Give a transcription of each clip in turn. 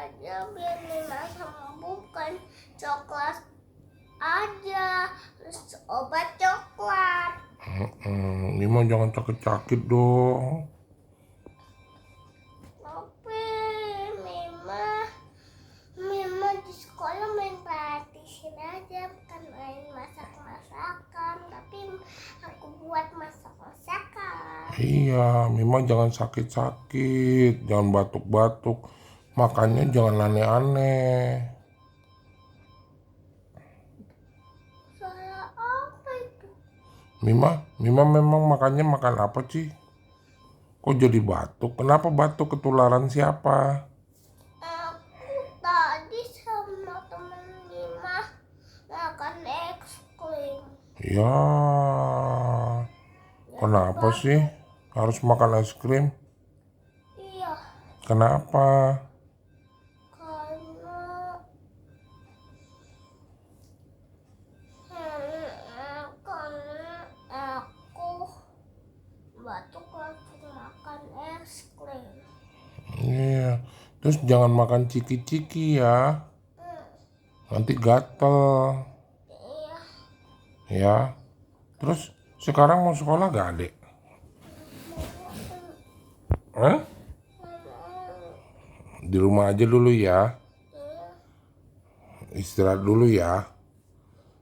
aja biar Mima sembuh, bukan coklat aja, terus obat coklat. Mima jangan sakit-sakit dong. Tapi Mima di sekolah main PlayStation aja, bukan main masak-masakan. Tapi aku buat masak-masakan. Iya, Mima jangan sakit-sakit, jangan batuk-batuk, makannya jangan aneh-aneh. Salah apa itu? Mima memang makannya makan apa sih? Kok jadi batuk? Kenapa batuk, ketularan siapa? Aku tadi sama temen Mima makan es krim. Ya, kenapa sih harus makan es krim? Iya, Kenapa? karena aku batuk langsung makan es krim. Iya, terus jangan makan ciki-ciki ya, nanti gatel. Iya, Ya, terus sekarang mau sekolah gak, Adek? Hah? Di rumah aja dulu ya, istirahat dulu ya.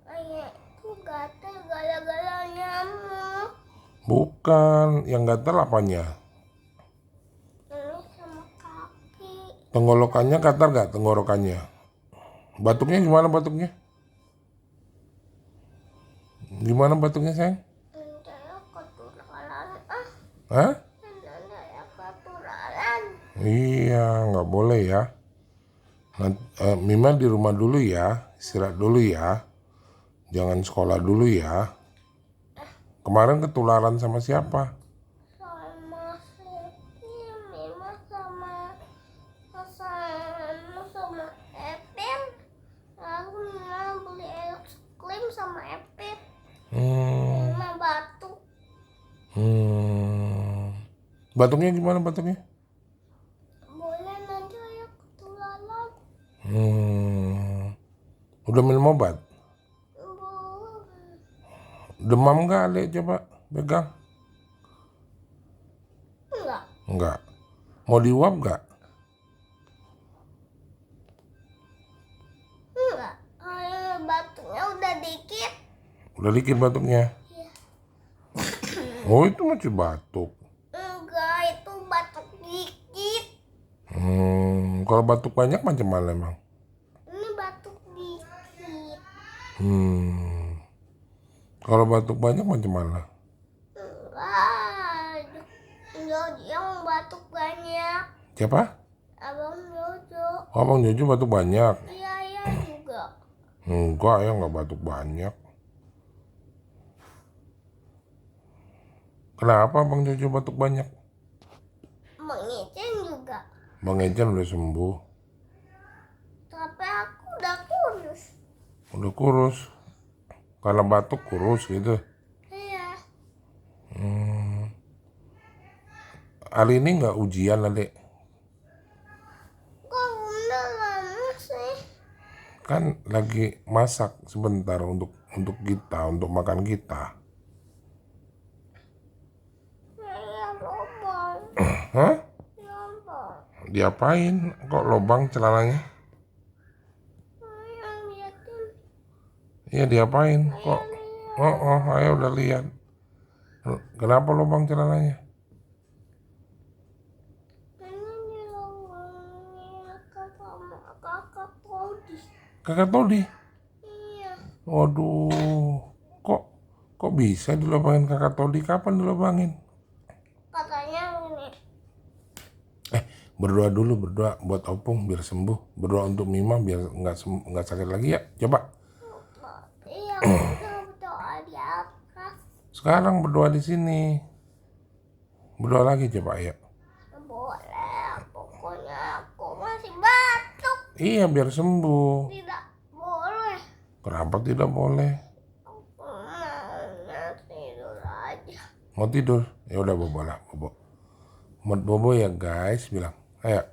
ayah itu gatel gara-gara nyamuk. Bukan, yang gatel apanya? Ini sama kaki. Tenggorokannya gatal gak tenggorokannya? Batuknya gimana batuknya? Gimana batuknya, sayang? Saya ketularan. Hah? Saya ketularan. Iya, nggak boleh ya. Mima di rumah dulu ya, istirahat dulu ya. Jangan sekolah dulu ya. Kemarin ketularan sama siapa? Sama Siti, Mima sama Epin. Lalu Mima beli es krim sama Epin. Hmm, Mima batuk. Batuknya gimana batuknya? Boleh nanti ayah ketularan. Udah minum obat? Belum. Demam nggak, Adek? Coba pegang. Enggak. Nggak. Mau diuap nggak? Enggak. Batuknya udah dikit. Udah dikit batuknya. Iya. Oh, itu masih batuk. Enggak, itu batuk dikit. Kalau batuk banyak macam mana emang? Ini batuk dikit. Kalau batuk banyak macam mana? Enggak. Jojo yang batuk banyak. Siapa? Abang Jojo. Oh, Bang Jojo batuk banyak. Iya, iya juga. Enggak ya, nggak batuk banyak. Kenapa Bang Jojo batuk banyak? Bang Icen juga. Bang Ejan udah sembuh. Tapi aku udah kurus. Udah kurus. Karena batuk kurus gitu. Iya. Hari ini nggak ujian, Adek? Kok udah lama sih? Kan lagi masak sebentar untuk kita, untuk makan kita. Saya lubang. Hah? Lubang. Diapain? Kok lobang celananya? Saya liatin. Iya, diapain? Kok? Ayo udah lihat. Kenapa lubang celananya? Ini di lubangnya sama kakak Todi. Kakak Todi. Iya. Waduh, kok bisa dilobangin kakak Todi? Kapan dilobangin? Katanya ini. Berdoa dulu, berdoa buat Opung biar sembuh. Berdoa untuk Mima biar nggak sakit lagi ya. Coba. Iya, aku berdoa di atas. Sekarang berdoa di sini. Berdoa lagi coba ya. Boleh, pokoknya aku masih batuk. Iya, biar sembuh. Tidak boleh. Kenapa tidak boleh? Aku mau tidur aja. Mau tidur? Ya udah bobo lah, bobo. Mau bobo ya guys, bilang. Ayo.